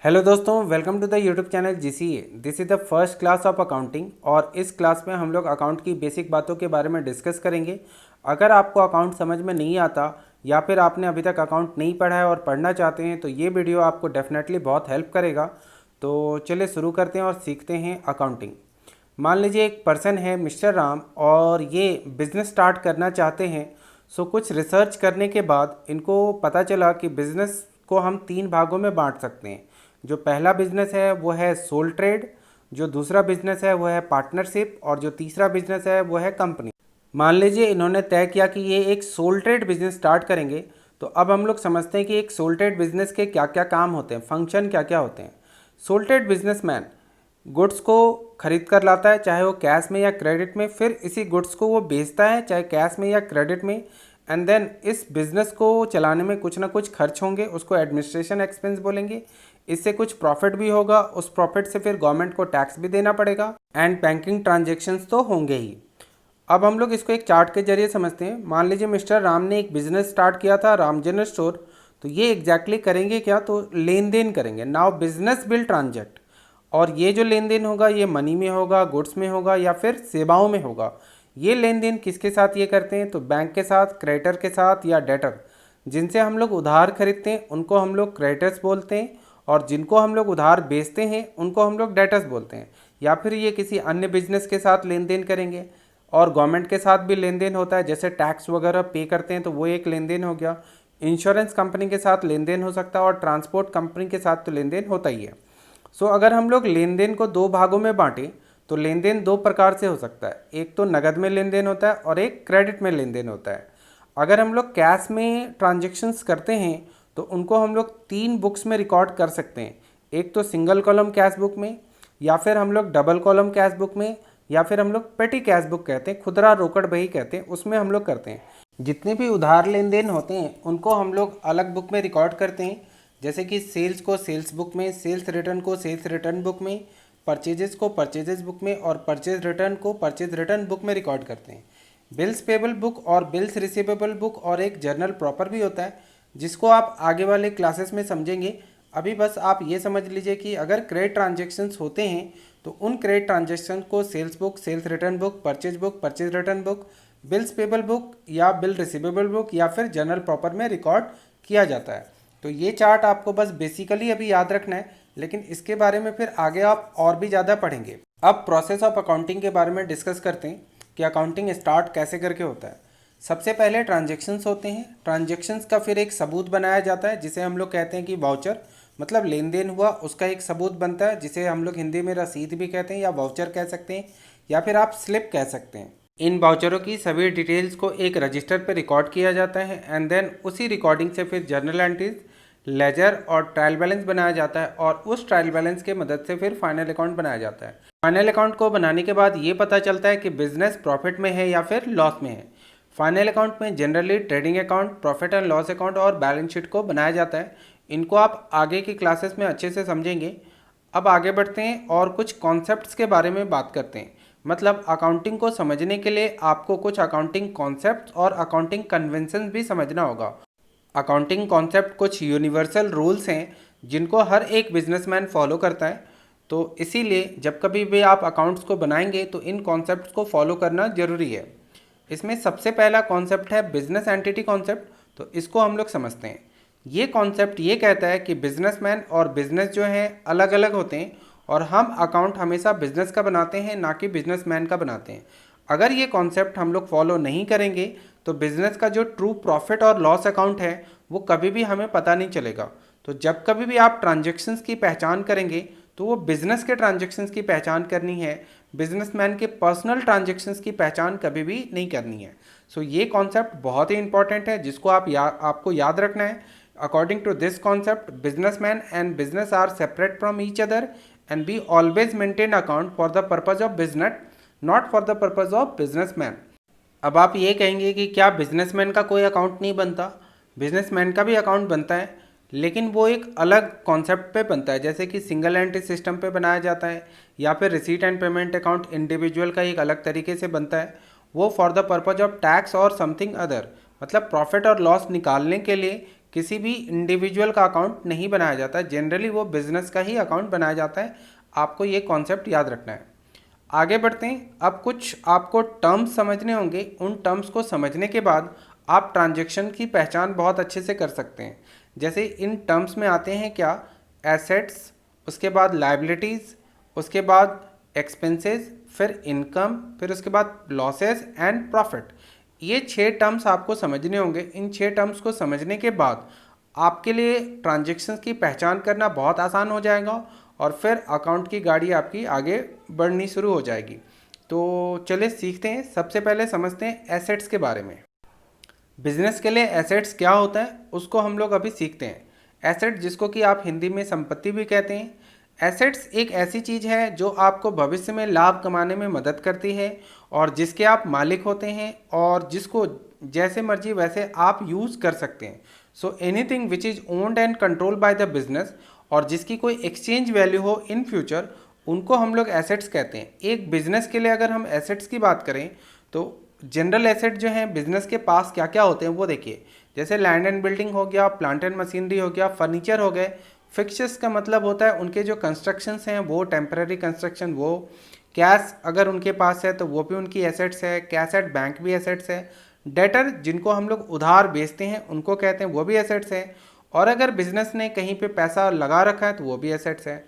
Hello दोस्तों, welcome to the YouTube channel GCA. This is the first class of accounting और इस class में हम लोग अकाउंट की बेसिक बातों के बारे में डिस्कस करेंगे। अगर आपको अकाउंट समझ में नहीं आता या फिर आपने अभी तक अकाउंट नहीं पढ़ा है और पढ़ना चाहते हैं तो ये वीडियो आपको डेफिनेटली बहुत हेल्प करेगा। तो चलिए शुरू करते हैं और सीखते हैं अकाउंटिंग। मान लीजिए एक पर्सन है मिस्टर राम और ये बिज़नेस स्टार्ट करना चाहते हैं। सो कुछ रिसर्च करने के बाद इनको पता चला कि बिज़नेस को हम 3 भागों में बांट सकते हैं। जो पहला बिजनेस है वो है सोल ट्रेड, जो दूसरा बिजनेस है वो है पार्टनरशिप और जो तीसरा बिजनेस है वो है कंपनी। मान लीजिए इन्होंने तय किया कि ये एक सोल ट्रेड बिजनेस स्टार्ट करेंगे। तो अब हम लोग समझते हैं कि एक सोल ट्रेड बिजनेस के क्या क्या काम होते हैं, फंक्शन क्या क्या होते हैं। सोल ट्रेड बिजनेसमैन गुड्स को खरीद कर लाता है, चाहे वो कैश में या क्रेडिट में, फिर इसी गुड्स को वो बेचता है चाहे कैश में या क्रेडिट में। एंड देन इस बिज़नेस को चलाने में कुछ ना कुछ खर्च होंगे, उसको एडमिनिस्ट्रेशन एक्सपेंस बोलेंगे। इससे कुछ प्रॉफिट भी होगा, उस प्रॉफिट से फिर गवर्नमेंट को टैक्स भी देना पड़ेगा एंड बैंकिंग ट्रांजेक्शन्स तो होंगे ही। अब हम लोग इसको एक चार्ट के जरिए समझते हैं। मान लीजिए मिस्टर राम ने एक बिजनेस स्टार्ट किया था, राम जनरल स्टोर। तो ये एग्जैक्टली करेंगे क्या, तो लेन देन करेंगे। नाउ बिजनेस विल ट्रांजेक्ट, और ये जो लेन देन होगा ये मनी में होगा, गुड्स में होगा या फिर सेवाओं में होगा। ये लेन देन किसके साथ ये करते हैं, तो बैंक के साथ, क्रेडिटर के साथ या डेटर। जिनसे हम लोग उधार खरीदते हैं उनको हम लोग क्रेडिटर्स बोलते हैं, और जिनको हम लोग उधार बेचते हैं उनको हम लोग डेटर्स बोलते हैं। या फिर ये किसी अन्य बिजनेस के साथ लेन देन करेंगे। और गवर्नमेंट के साथ भी लेन देन होता है, जैसे टैक्स वगैरह पे करते हैं तो वो एक लेन देन हो गया। इंश्योरेंस कंपनी के साथ लेन देन हो सकता है और ट्रांसपोर्ट कंपनी के साथ तो लेन देन होता ही है। सो अगर हम लोग लेन देन को 2 भागों में बांटें तो लेन देन 2 प्रकार से हो सकता है। एक तो नगद में लेन देन होता है और एक क्रेडिट में लेन देन होता है। अगर हम लोग कैश में ट्रांजेक्शन्स करते हैं तो उनको हम लोग 3 बुक्स में रिकॉर्ड कर सकते हैं। एक तो सिंगल कॉलम कैश बुक में, या फिर हम लोग डबल कॉलम कैश बुक में, या फिर हम लोग पेटी कैश बुक कहते हैं, खुदरा रोकड़ बही कहते हैं, उसमें हम लोग करते हैं। जितने भी उधार लेन देन होते हैं उनको हम लोग अलग बुक में रिकॉर्ड करते हैं। जैसे कि सेल्स को सेल्स बुक में, सेल्स रिटर्न को सेल्स रिटर्न बुक में, परचेजेस को परचेजेस बुक में और परचेज रिटर्न को परचेज रिटर्न बुक में रिकॉर्ड करते हैं। बिल्स पेबल बुक और बिल्स रिसीवेबल बुक और एक जर्नल प्रॉपर भी होता है, जिसको आप आगे वाले क्लासेस में समझेंगे। अभी बस आप ये समझ लीजिए कि अगर क्रेडिट ट्रांजेक्शन्स होते हैं तो उन क्रेडिट ट्रांजेक्शन को sales book, sales return book, purchase return book, bills payable book या बिल रिसीवेबल बुक या फिर जर्नल प्रॉपर में रिकॉर्ड किया जाता है। तो ये चार्ट आपको बस बेसिकली अभी याद रखना है, लेकिन इसके बारे में फिर आगे आप और भी ज़्यादा पढ़ेंगे। अब प्रोसेस ऑफ अकाउंटिंग के बारे में डिस्कस करते हैं कि अकाउंटिंग स्टार्ट कैसे करके होता है। सबसे पहले ट्रांजेक्शन्स होते हैं। ट्रांजेक्शन्स का फिर एक सबूत बनाया जाता है जिसे हम लोग कहते हैं कि वाउचर, मतलब लेन देन हुआ उसका एक सबूत बनता है, जिसे हम लोग हिंदी में रसीद भी कहते हैं या वाउचर कह सकते हैं, या फिर आप स्लिप कह सकते हैं। इन वाउचरों की सभी डिटेल्स को एक रजिस्टर पर रिकॉर्ड किया जाता है एंड देन उसी रिकॉर्डिंग से फिर जर्नल एंट्रीज, लेजर और ट्रायल बैलेंस बनाया जाता है, और उस ट्रायल बैलेंस के मदद से फिर फाइनल अकाउंट बनाया जाता है। फाइनल अकाउंट को बनाने के बाद ये पता चलता है कि बिजनेस प्रॉफिट में है या फिर लॉस में है। फाइनल अकाउंट में generally trading account, profit and loss account और बैलेंस शीट को बनाया जाता है। इनको आप आगे की क्लासेस में अच्छे से समझेंगे। अब आगे बढ़ते हैं और कुछ कॉन्सेप्ट्स के बारे में बात करते हैं। मतलब अकाउंटिंग को समझने के लिए आपको कुछ अकाउंटिंग कॉन्सेप्ट्स और अकाउंटिंग कन्वेंशन भी समझना होगा। अकाउंटिंग कॉन्सेप्ट कुछ यूनिवर्सल रूल्स हैं जिनको हर एक बिजनेसमैन फॉलो करता है। तो इसीलिए जब कभी भी आप अकाउंट्स को बनाएंगे तो इन कॉन्सेप्ट्स को फॉलो करना ज़रूरी है। इसमें सबसे पहला कॉन्सेप्ट है बिजनेस एंटिटी कॉन्सेप्ट। तो इसको हम लोग समझते हैं। ये कॉन्सेप्ट ये कहता है कि बिजनेसमैन और बिजनेस जो हैं अलग अलग होते हैं, और हम अकाउंट हमेशा बिजनेस का बनाते हैं ना कि बिजनेसमैन का बनाते हैं। अगर ये कॉन्सेप्ट हम लोग फॉलो नहीं करेंगे तो बिजनेस का जो ट्रू प्रॉफिट और लॉस अकाउंट है वो कभी भी हमें पता नहीं चलेगा। तो जब कभी भी आप ट्रांजेक्शन्स की पहचान करेंगे तो वो बिजनेस के ट्रांजेक्शन्स की पहचान करनी है, बिजनेसमैन के पर्सनल ट्रांजेक्शन्स की पहचान कभी भी नहीं करनी है। सो ये कॉन्सेप्ट बहुत ही इंपॉर्टेंट है जिसको आपको याद रखना है। According to this concept, businessman and business are separate from each other and we always maintain account for the purpose of business, not for the purpose of businessman. अब आप ये कहेंगे कि क्या बिजनेसमैन का कोई अकाउंट नहीं बनता? बिजनेसमैन का भी अकाउंट बनता है, लेकिन वो एक अलग कॉन्सेप्ट पे बनता है। जैसे कि सिंगल एंट्री सिस्टम पे बनाया जाता है, या फिर receipt and payment account individual का एक अलग तरीके से बनता है। वो for the purpose of tax और समथिंग अदर, मतलब प्रॉफिट और लॉस निकालने के लिए किसी भी इंडिविजुअल का अकाउंट नहीं बनाया जाता है, जनरली वो बिजनेस का ही अकाउंट बनाया जाता है। आपको ये कॉन्सेप्ट याद रखना है। आगे बढ़ते हैं। अब कुछ आपको टर्म्स समझने होंगे। उन टर्म्स को समझने के बाद आप ट्रांजैक्शन की पहचान बहुत अच्छे से कर सकते हैं। जैसे इन टर्म्स में आते हैं क्या, एसेट्स, उसके बाद लायबिलिटीज़, उसके बाद एक्सपेंसेस, फिर इनकम, फिर उसके बाद लॉसेस एंड प्रॉफिट। ये 6 टर्म्स आपको समझने होंगे। इन 6 टर्म्स को समझने के बाद आपके लिए ट्रांजैक्शंस की पहचान करना बहुत आसान हो जाएगा और फिर अकाउंट की गाड़ी आपकी आगे बढ़नी शुरू हो जाएगी। तो चलिए सीखते हैं। सबसे पहले समझते हैं एसेट्स के बारे में। बिजनेस के लिए एसेट्स क्या होता है उसको हम लोग अभी सीखते हैं। एसेट, जिसको कि आप हिंदी में संपत्ति भी कहते हैं। एसेट्स एक ऐसी चीज़ है जो आपको भविष्य में लाभ कमाने में मदद करती है और जिसके आप मालिक होते हैं और जिसको जैसे मर्जी वैसे आप यूज़ कर सकते हैं। So anything which is owned and controlled by the business और जिसकी कोई एक्सचेंज वैल्यू हो इन फ्यूचर, उनको हम लोग एसेट्स कहते हैं। एक बिजनेस के लिए अगर हम एसेट्स की बात करें तो जनरल एसेट जो हैं बिजनेस के पास क्या क्या होते हैं वो देखिए। जैसे लैंड एंड बिल्डिंग हो गया, प्लांट एंड मशीनरी हो गया, फर्नीचर हो गए। फिक्सर्स का मतलब होता है उनके जो कंस्ट्रक्शंस हैं वो टेम्पररी कंस्ट्रक्शन, वो कैश अगर उनके पास है तो वो भी उनकी एसेट्स है। कैश एट बैंक भी एसेट्स है। डेटर, जिनको हम लोग उधार बेचते हैं उनको कहते हैं, वो भी एसेट्स है। और अगर बिजनेस ने कहीं पे पैसा लगा रखा है तो वो भी एसेट्स है।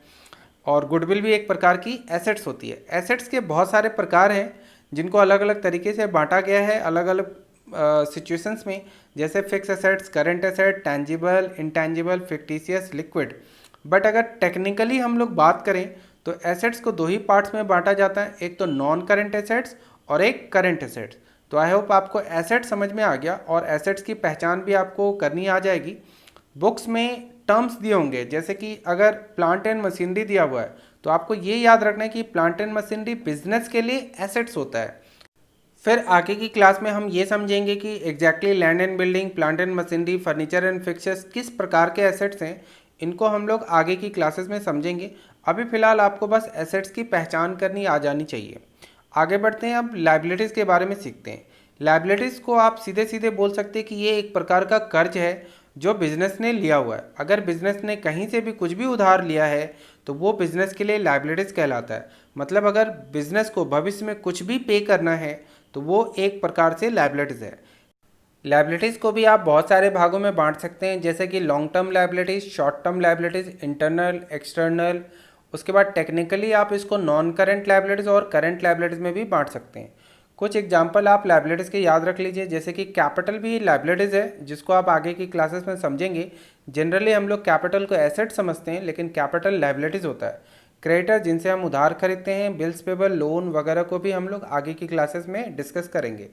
और गुडविल भी एक प्रकार की एसेट्स होती है। एसेट्स के बहुत सारे प्रकार हैं जिनको अलग अलग तरीके से बांटा गया है अलग अलग सिचुएशंस में। जैसे fix assets, current asset, tangible, intangible, fictitious, liquid. But अगर टेक्निकली हम लोग बात करें तो एसेट्स को 2 ही पार्ट्स में बांटा जाता है, एक तो नॉन करंट एसेट्स और एक करंट एसेट्स। तो आई होप आपको एसेट समझ में आ गया और एसेट्स की पहचान भी आपको करनी आ जाएगी। बुक्स में टर्म्स दिए होंगे, जैसे कि अगर प्लांट एंड मशीनरी दिया हुआ है तो आपको ये याद रखना है कि प्लांट एंड मशीनरी बिजनेस के लिए एसेट्स होता है। फिर आगे की क्लास में हम ये समझेंगे कि exactly land and building, plant and machinery, furniture and fixers किस प्रकार के एसेट्स हैं। इनको हम लोग आगे की क्लासेस में समझेंगे। अभी फ़िलहाल आपको बस एसेट्स की पहचान करनी आ जानी चाहिए। आगे बढ़ते हैं। अब लायबिलिटीज़ के बारे में सीखते हैं। लायबिलिटीज़ को आप सीधे सीधे बोल सकते हैं कि ये एक प्रकार का कर्ज है जो बिज़नेस ने लिया हुआ है। अगर बिज़नेस ने कहीं से भी कुछ भी उधार लिया है तो वो बिज़नेस के लिए लायबिलिटीज़ कहलाता है। मतलब अगर बिज़नेस को भविष्य में कुछ भी पे करना है तो वो एक प्रकार से लायबिलिटीज़ है। लायबिलिटीज़ को भी आप बहुत सारे भागों में बांट सकते हैं, जैसे कि long term liabilities, short term liabilities, internal, external. उसके बाद टेक्निकली आप इसको नॉन करंट लायबिलिटीज़ और करंट लायबिलिटीज़ में भी बांट सकते हैं। कुछ एग्जांपल आप लायबिलिटीज़ के याद रख लीजिए, जैसे कि कैपिटल भी लायबिलिटीज़ है जिसको आप आगे की क्लासेस में समझेंगे। जनरली हम लोग कैपिटल को एसेट समझते हैं लेकिन कैपिटल लायबिलिटीज़ होता है। क्रेडिटर, जिनसे हम उधार खरीदते हैं, बिल्स पेबल, लोन वगैरह को भी हम लोग आगे की क्लासेस में डिस्कस करेंगे।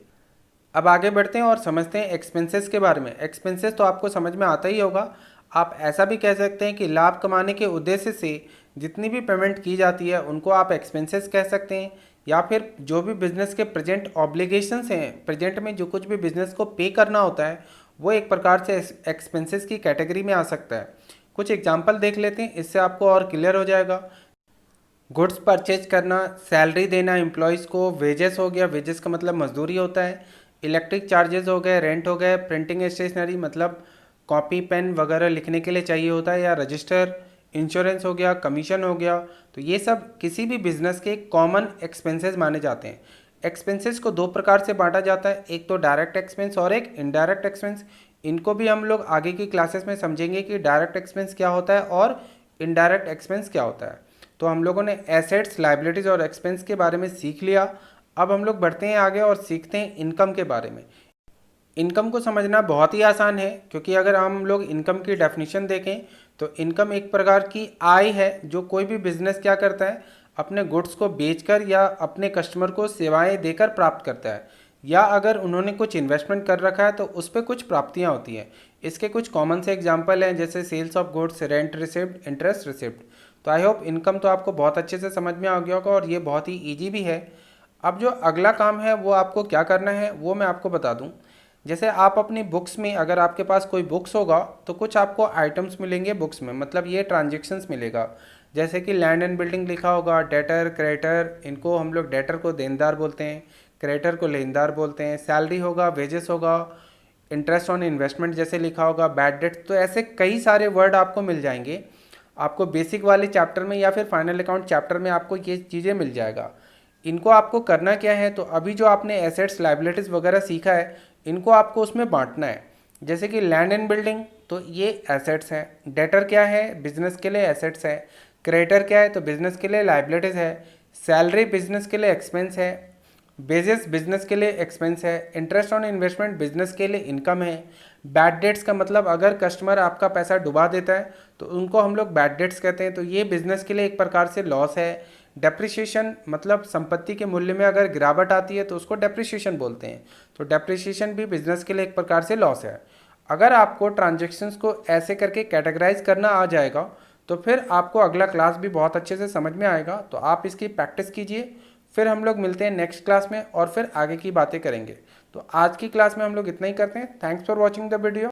अब आगे बढ़ते हैं और समझते हैं एक्सपेंसेस के बारे में। एक्सपेंसेस तो आपको समझ में आता ही होगा। आप ऐसा भी कह सकते हैं कि लाभ कमाने के उद्देश्य से जितनी भी पेमेंट की जाती है उनको आप एक्सपेंसेस कह सकते हैं। या फिर जो भी बिजनेस के प्रेजेंट ऑब्लिगेशंस हैं, प्रेजेंट में जो कुछ भी बिजनेस को पे करना होता है वो एक प्रकार से एक्सपेंसेस की कैटेगरी में आ सकता है। कुछ एग्जांपल देख लेते हैं, इससे आपको और क्लियर हो जाएगा। गुड्स परचेज करना, सैलरी देना एम्प्लॉयज़ को, वेजेस हो गया, वेजेस का मतलब मजदूरी होता है, इलेक्ट्रिक चार्जेस हो गए, रेंट हो गए, प्रिंटिंग स्टेशनरी मतलब कॉपी पेन वगैरह लिखने के लिए चाहिए होता है, या रजिस्टर, इंश्योरेंस हो गया, कमीशन हो गया। तो ये सब किसी भी बिजनेस के कॉमन एक्सपेंसेस माने जाते हैं। एक्सपेंसेस को 2 प्रकार से बांटा जाता है, एक तो डायरेक्ट एक्सपेंस और एक इनडायरेक्ट एक्सपेंस। इनको भी हम लोग आगे की क्लासेस में समझेंगे कि डायरेक्ट एक्सपेंस क्या होता है और इनडायरेक्ट एक्सपेंस क्या होता है। तो हम लोगों ने एसेट्स, लायबिलिटीज़ और एक्सपेंस के बारे में सीख लिया। अब हम लोग बढ़ते हैं आगे और सीखते हैं इनकम के बारे में। इनकम को समझना बहुत ही आसान है, क्योंकि अगर हम लोग इनकम की डेफिनेशन देखें तो इनकम एक प्रकार की आय है जो कोई भी बिजनेस क्या करता है, अपने गुड्स को बेचकर या अपने कस्टमर को सेवाएं देकर प्राप्त करता है, या अगर उन्होंने कुछ इन्वेस्टमेंट कर रखा है तो उस पर कुछ प्राप्तियां होती हैं। इसके कुछ कॉमन से एग्जांपल हैं, जैसे sales of goods, rent receipt, interest receipt. तो आई होप इनकम तो आपको बहुत अच्छे से समझ में आ गया होगा और ये बहुत ही ईजी भी है। अब जो अगला काम है वो आपको क्या करना है वो मैं आपको बता दूं। जैसे आप अपनी बुक्स में, अगर आपके पास कोई बुक्स होगा तो कुछ आपको आइटम्स मिलेंगे बुक्स में, मतलब ये ट्रांजेक्शन्स मिलेगा। जैसे कि लैंड एंड बिल्डिंग लिखा होगा, डेटर, क्रेडिटर, इनको हम लोग डेटर को देनदार बोलते हैं, क्रेडिटर को लेनदार बोलते हैं। सैलरी होगा, वेजेस होगा, इंटरेस्ट ऑन इन्वेस्टमेंट जैसे लिखा होगा, बैड डेट, तो ऐसे कई सारे वर्ड आपको मिल जाएंगे। आपको बेसिक वाले चैप्टर में या फिर फाइनल अकाउंट चैप्टर में आपको ये चीज़ें मिल जाएगा। इनको आपको करना क्या है, तो अभी जो आपने एसेट्स लाइबिलिटीज़ वगैरह सीखा है, इनको आपको उसमें बांटना है। जैसे कि लैंड एंड बिल्डिंग, तो ये एसेट्स हैं। डेटर क्या है, बिजनेस के लिए एसेट्स है। क्रेडिटर क्या है, तो बिजनेस के लिए लाइबिलिटीज़ है। सैलरी बिजनेस के लिए एक्सपेंस है। बेसिस बिजनेस के लिए एक्सपेंस है। इंटरेस्ट ऑन इन्वेस्टमेंट बिजनेस के लिए इनकम है। बैड डेट्स का मतलब अगर कस्टमर आपका पैसा डुबा देता है तो उनको हम लोग बैड डेट्स कहते हैं, तो ये बिजनेस के लिए एक प्रकार से लॉस है। डेप्रिसिएशन मतलब संपत्ति के मूल्य में अगर गिरावट आती है तो उसको डेप्रिसिएशन बोलते हैं, तो डेप्रिसिएशन भी बिजनेस के लिए एक प्रकार से लॉस है। अगर आपको ट्रांजेक्शन्स को ऐसे करके कैटेगराइज करना आ जाएगा तो फिर आपको अगला क्लास भी बहुत अच्छे से समझ में आएगा। तो आप इसकी प्रैक्टिस कीजिए, फिर हम लोग मिलते हैं नेक्स्ट क्लास में और फिर आगे की बातें करेंगे। तो आज की क्लास में हम लोग इतना ही करते हैं। Thanks for watching the video.